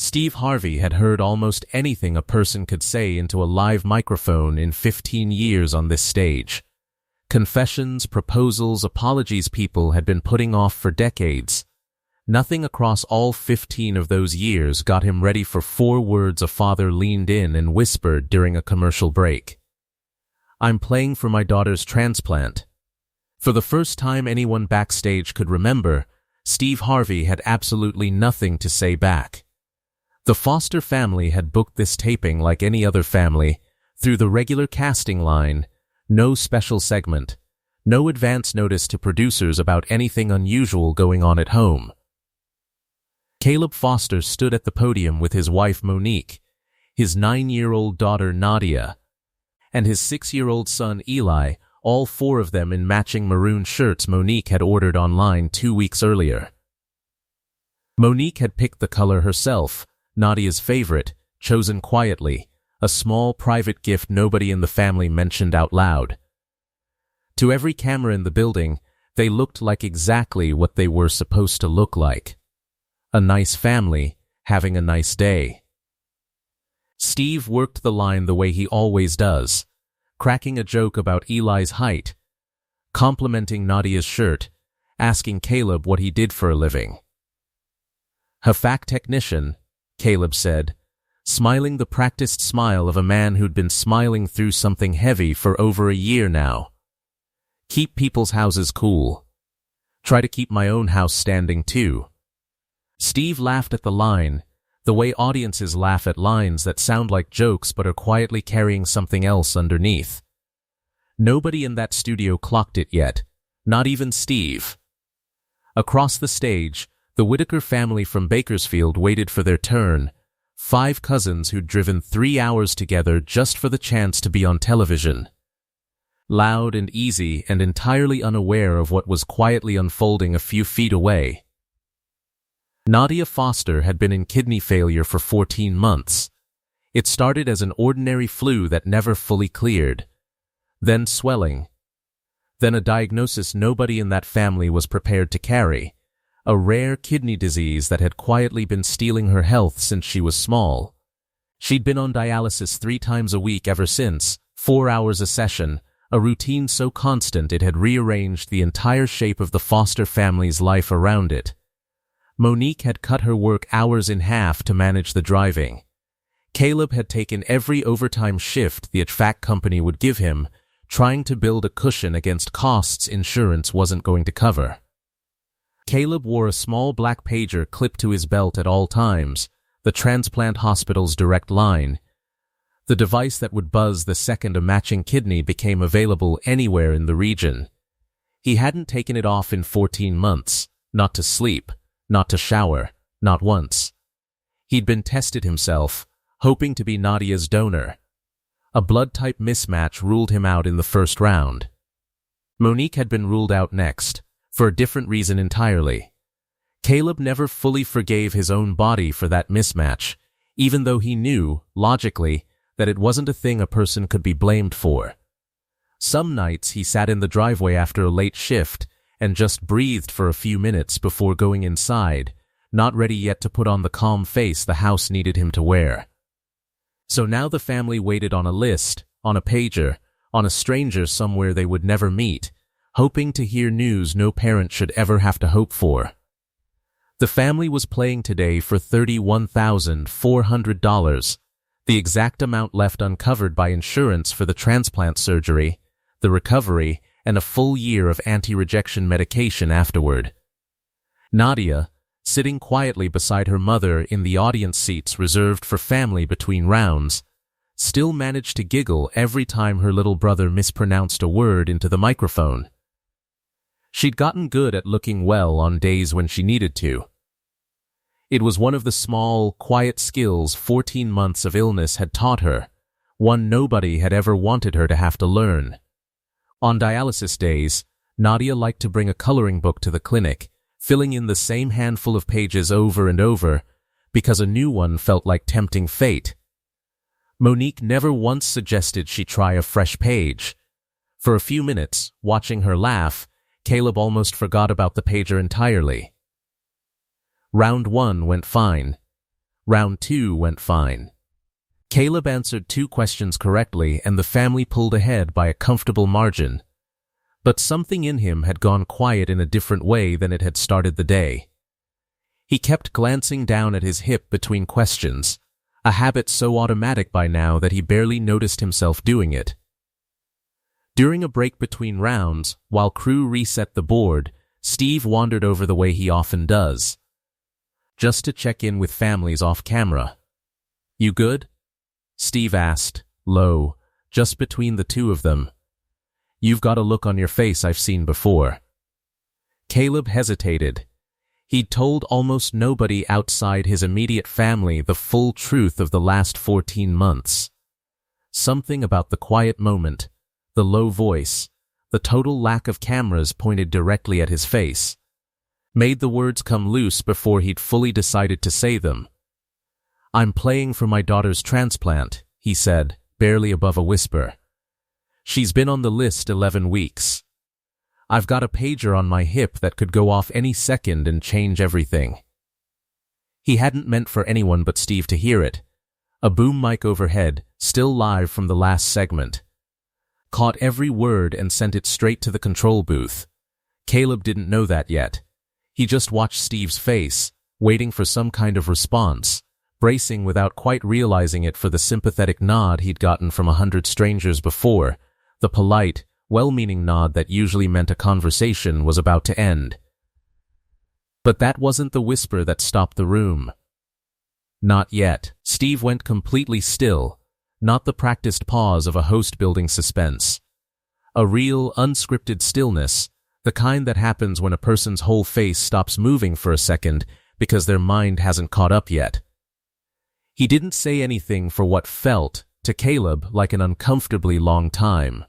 Steve Harvey had heard almost anything a person could say into a live microphone in 15 years on this stage. Confessions, proposals, apologies people had been putting off for decades. Nothing across all 15 of those years got him ready for 4 words a father leaned in and whispered during a commercial break. "I'm playing for my daughter's transplant." For the first time anyone backstage could remember, Steve Harvey had absolutely nothing to say back. The Foster family had booked this taping like any other family, through the regular casting line, no special segment, no advance notice to producers about anything unusual going on at home. Caleb Foster stood at the podium with his wife Monique, his 9-year-old daughter Nadia, and his 6-year-old son Eli, all 4 of them in matching maroon shirts Monique had ordered online 2 weeks earlier. Monique had picked the color herself, Nadia's favorite, chosen quietly, a small private gift nobody in the family mentioned out loud. To every camera in the building, they looked like exactly what they were supposed to look like. A nice family, having a nice day. Steve worked the line the way he always does, cracking a joke about Eli's height, complimenting Nadia's shirt, asking Caleb what he did for a living. "HVAC technician," Caleb said, smiling the practiced smile of a man who'd been smiling through something heavy for over a year now. "Keep people's houses cool. Try to keep my own house standing too." Steve laughed at the line, the way audiences laugh at lines that sound like jokes but are quietly carrying something else underneath. Nobody in that studio clocked it yet, not even Steve. Across the stage, the Whitaker family from Bakersfield waited for their turn, 5 cousins who'd driven 3 hours together just for the chance to be on television. Loud and easy and entirely unaware of what was quietly unfolding a few feet away. Nadia Foster had been in kidney failure for 14 months. It started as an ordinary flu that never fully cleared, then swelling, then a diagnosis nobody in that family was prepared to carry. A rare kidney disease that had quietly been stealing her health since she was small. She'd been on dialysis 3 times a week ever since, 4 hours a session, a routine so constant it had rearranged the entire shape of the Foster family's life around it. Monique had cut her work hours in half to manage the driving. Caleb had taken every overtime shift the HVAC company would give him, trying to build a cushion against costs insurance wasn't going to cover. Caleb wore a small black pager clipped to his belt at all times, the Transplant Hospital's direct line, the device that would buzz the second a matching kidney became available anywhere in the region. He hadn't taken it off in 14 months, not to sleep, not to shower, not once. He'd been tested himself, hoping to be Nadia's donor. A blood type mismatch ruled him out in the first round. Monique had been ruled out next, for a different reason entirely. Caleb never fully forgave his own body for that mismatch, even though he knew, logically, that it wasn't a thing a person could be blamed for. Some nights he sat in the driveway after a late shift and just breathed for a few minutes before going inside, not ready yet to put on the calm face the house needed him to wear. So now the family waited on a list, on a pager, on a stranger somewhere they would never meet, hoping to hear news no parent should ever have to hope for. The family was playing today for $31,400, the exact amount left uncovered by insurance for the transplant surgery, the recovery, and a full year of anti-rejection medication afterward. Nadia, sitting quietly beside her mother in the audience seats reserved for family between rounds, still managed to giggle every time her little brother mispronounced a word into the microphone. She'd gotten good at looking well on days when she needed to. It was one of the small, quiet skills 14 months of illness had taught her, one nobody had ever wanted her to have to learn. On dialysis days, Nadia liked to bring a coloring book to the clinic, filling in the same handful of pages over and over, because a new one felt like tempting fate. Monique never once suggested she try a fresh page. For a few minutes, watching her laugh, Caleb almost forgot about the pager entirely. Round 1 went fine. Round 2 went fine. Caleb answered 2 questions correctly and the family pulled ahead by a comfortable margin. But something in him had gone quiet in a different way than it had started the day. He kept glancing down at his hip between questions, a habit so automatic by now that he barely noticed himself doing it. During a break between rounds, while crew reset the board, Steve wandered over the way he often does, just to check in with families off camera. "You good?" Steve asked, low, just between the two of them. "You've got a look on your face I've seen before." Caleb hesitated. He'd told almost nobody outside his immediate family the full truth of the last 14 months. Something about the quiet moment, the low voice, the total lack of cameras pointed directly at his face, made the words come loose before he'd fully decided to say them. "I'm playing for my daughter's transplant," he said, barely above a whisper. "She's been on the list 11 weeks. I've got a pager on my hip that could go off any second and change everything." He hadn't meant for anyone but Steve to hear it. A boom mic overhead, still live from the last segment, caught every word and sent it straight to the control booth. Caleb didn't know that yet. He just watched Steve's face, waiting for some kind of response, bracing without quite realizing it for the sympathetic nod he'd gotten from 100 strangers before, the polite, well-meaning nod that usually meant a conversation was about to end. But that wasn't the whisper that stopped the room. Not yet. Steve went completely still, not the practiced pause of a host building suspense. A real, unscripted stillness, the kind that happens when a person's whole face stops moving for a second because their mind hasn't caught up yet. He didn't say anything for what felt, to Caleb, like an uncomfortably long time.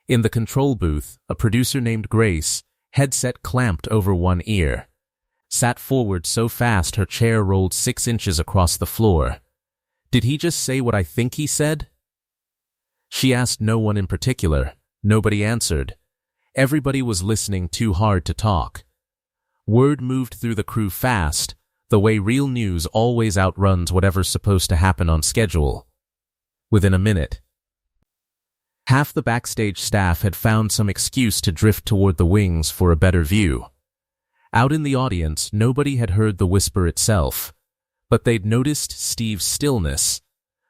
In the control booth, a producer named Grace, headset clamped over one ear, sat forward so fast her chair rolled 6 inches across the floor. "Did he just say what I think he said?" She asked no one in particular. Nobody answered. Everybody was listening too hard to talk. Word moved through the crew fast, the way real news always outruns whatever's supposed to happen on schedule. Within a minute, half the backstage staff had found some excuse to drift toward the wings for a better view. Out in the audience, nobody had heard the whisper itself, but they'd noticed Steve's stillness,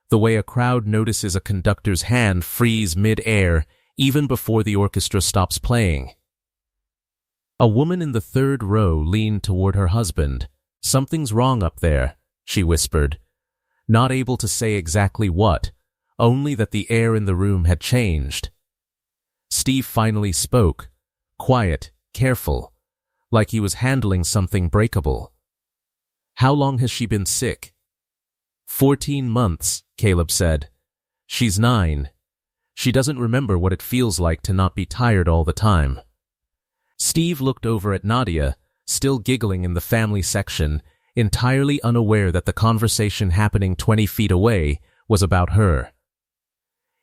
the way a crowd notices a conductor's hand freeze mid-air even before the orchestra stops playing. A woman in the 3rd row leaned toward her husband. "Something's wrong up there," she whispered, not able to say exactly what, only that the air in the room had changed. Steve finally spoke, quiet, careful, like he was handling something breakable. "How long has she been sick?" 14 months, Caleb said. "She's 9. She doesn't remember what it feels like to not be tired all the time." Steve looked over at Nadia, still giggling in the family section, entirely unaware that the conversation happening 20 feet away was about her.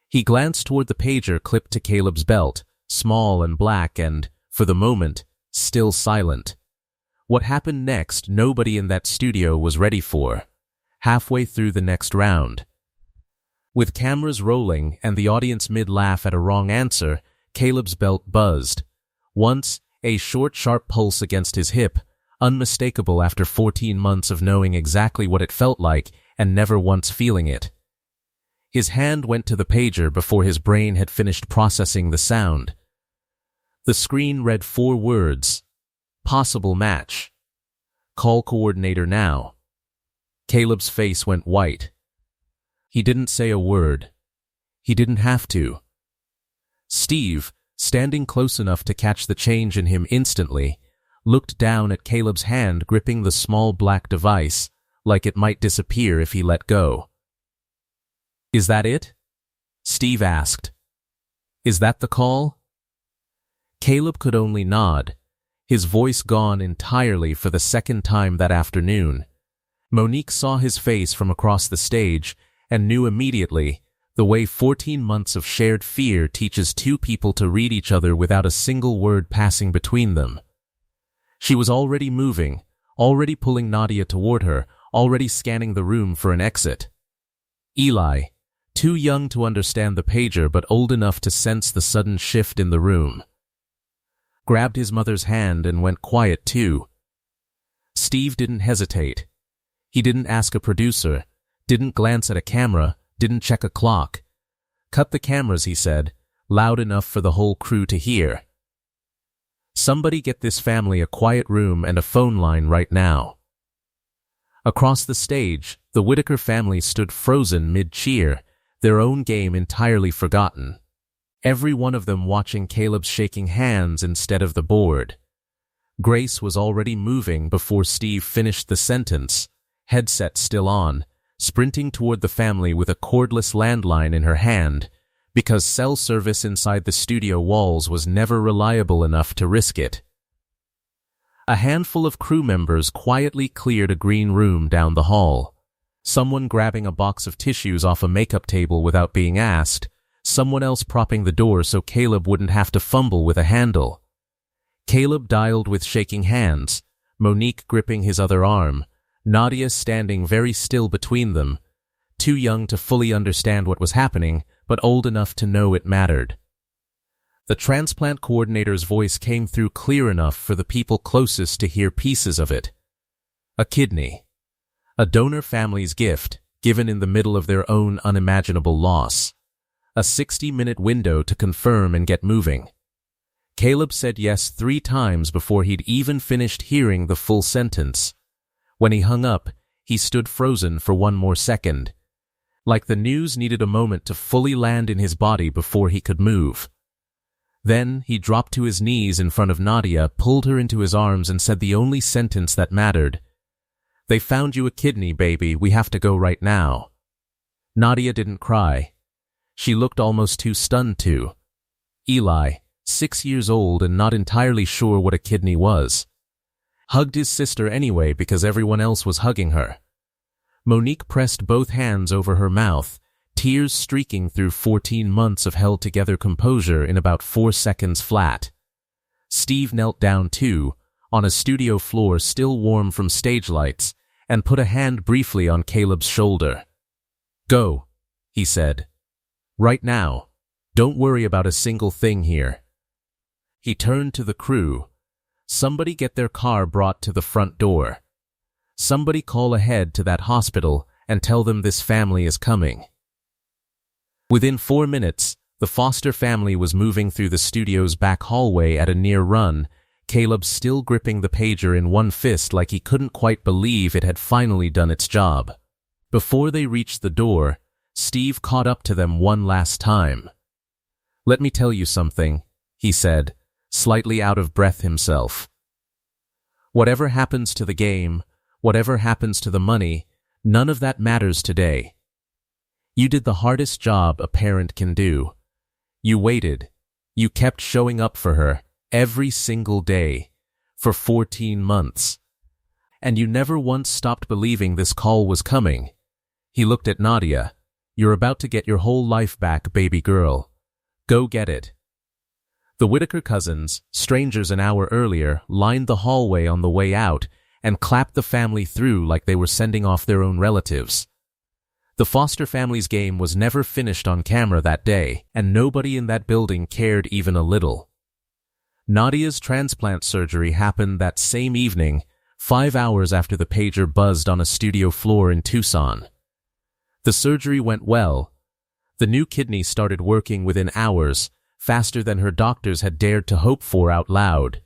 He glanced toward the pager clipped to Caleb's belt, small and black and, for the moment, still silent. What happened next nobody in that studio was ready for. Halfway through the next round, with cameras rolling and the audience mid-laugh at a wrong answer, Caleb's belt buzzed. Once, a short, sharp pulse against his hip, unmistakable after 14 months of knowing exactly what it felt like and never once feeling it. His hand went to the pager before his brain had finished processing the sound. The screen read 4 words. "Possible match. Call coordinator now." Caleb's face went white. He didn't say a word. He didn't have to. Steve, standing close enough to catch the change in him instantly, looked down at Caleb's hand gripping the small black device, like it might disappear if he let go. "Is that it?" Steve asked. "Is that the call?" Caleb could only nod, his voice gone entirely for the 2nd time that afternoon. Monique saw his face from across the stage and knew immediately, the way 14 months of shared fear teaches 2 people to read each other without a single word passing between them. She was already moving, already pulling Nadia toward her, already scanning the room for an exit. Eli, too young to understand the pager but old enough to sense the sudden shift in the room, grabbed his mother's hand and went quiet too. Steve didn't hesitate. He didn't ask a producer, didn't glance at a camera, didn't check a clock. "Cut the cameras," he said, loud enough for the whole crew to hear. "Somebody get this family a quiet room and a phone line right now." Across the stage, the Whitaker family stood frozen mid-cheer, their own game entirely forgotten. Every one of them watching Caleb's shaking hands instead of the board. Grace was already moving before Steve finished the sentence, headset still on, sprinting toward the family with a cordless landline in her hand, because cell service inside the studio walls was never reliable enough to risk it. A handful of crew members quietly cleared a green room down the hall. Someone grabbing a box of tissues off a makeup table without being asked, someone else propping the door so Caleb wouldn't have to fumble with a handle. Caleb dialed with shaking hands, Monique gripping his other arm, Nadia standing very still between them, too young to fully understand what was happening, but old enough to know it mattered. The transplant coordinator's voice came through clear enough for the people closest to hear pieces of it. A kidney. A donor family's gift, given in the middle of their own unimaginable loss. A 60-minute window to confirm and get moving. Caleb said yes 3 times before he'd even finished hearing the full sentence. When he hung up, he stood frozen for one more second, like the news needed a moment to fully land in his body before he could move. Then he dropped to his knees in front of Nadia, pulled her into his arms, and said the only sentence that mattered. "They found you a kidney, baby. We have to go right now." Nadia didn't cry. She looked almost too stunned to. Eli, 6 years old and not entirely sure what a kidney was, hugged his sister anyway because everyone else was hugging her. Monique pressed both hands over her mouth, tears streaking through 14 months of held-together composure in about 4 seconds flat. Steve knelt down too, on a studio floor still warm from stage lights, and put a hand briefly on Caleb's shoulder. "Go," he said. "Right now. Don't worry about a single thing here." He turned to the crew. "Somebody get their car brought to the front door. Somebody call ahead to that hospital and tell them this family is coming." Within 4 minutes, the Foster family was moving through the studio's back hallway at a near run, Caleb still gripping the pager in one fist like he couldn't quite believe it had finally done its job. Before they reached the door, Steve caught up to them one last time. "Let me tell you something," he said, slightly out of breath himself. "Whatever happens to the game, whatever happens to the money, none of that matters today. You did the hardest job a parent can do. You waited. You kept showing up for her, every single day, for 14 months. And you never once stopped believing this call was coming." He looked at Nadia. "You're about to get your whole life back, baby girl. Go get it." The Whitaker cousins, strangers an hour earlier, lined the hallway on the way out and clapped the family through like they were sending off their own relatives. The Foster family's game was never finished on camera that day, and nobody in that building cared even a little. Nadia's transplant surgery happened that same evening, 5 hours after the pager buzzed on a studio floor in Tucson. The surgery went well. The new kidney started working within hours, faster than her doctors had dared to hope for out loud.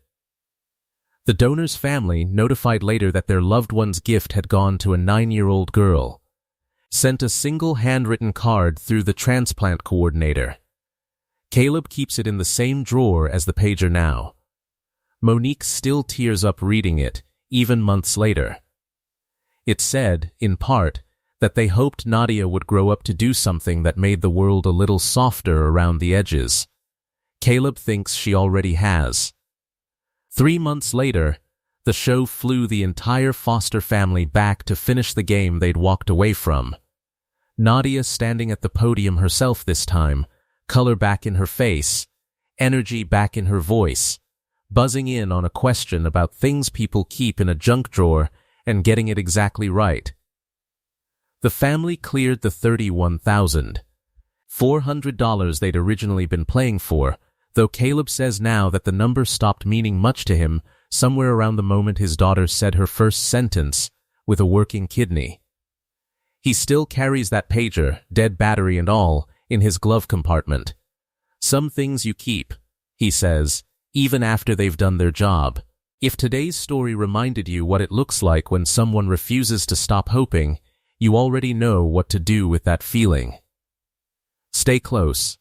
The donor's family, notified later that their loved one's gift had gone to a 9-year-old girl, sent a single handwritten card through the transplant coordinator. Caleb keeps it in the same drawer as the pager now. Monique still tears up reading it, even months later. It said, in part, that they hoped Nadia would grow up to do something that made the world a little softer around the edges. Caleb thinks she already has. 3 months later, the show flew the entire Foster family back to finish the game they'd walked away from. Nadia standing at the podium herself this time, color back in her face, energy back in her voice, buzzing in on a question about things people keep in a junk drawer and getting it exactly right. The family cleared the $31,400 they'd originally been playing for, though Caleb says now that the number stopped meaning much to him somewhere around the moment his daughter said her first sentence with a working kidney. He still carries that pager, dead battery and all, in his glove compartment. Some things you keep, he says, even after they've done their job. If today's story reminded you what it looks like when someone refuses to stop hoping, you already know what to do with that feeling. Stay close.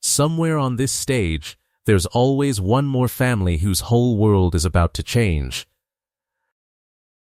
Somewhere on this stage, there's always one more family whose whole world is about to change,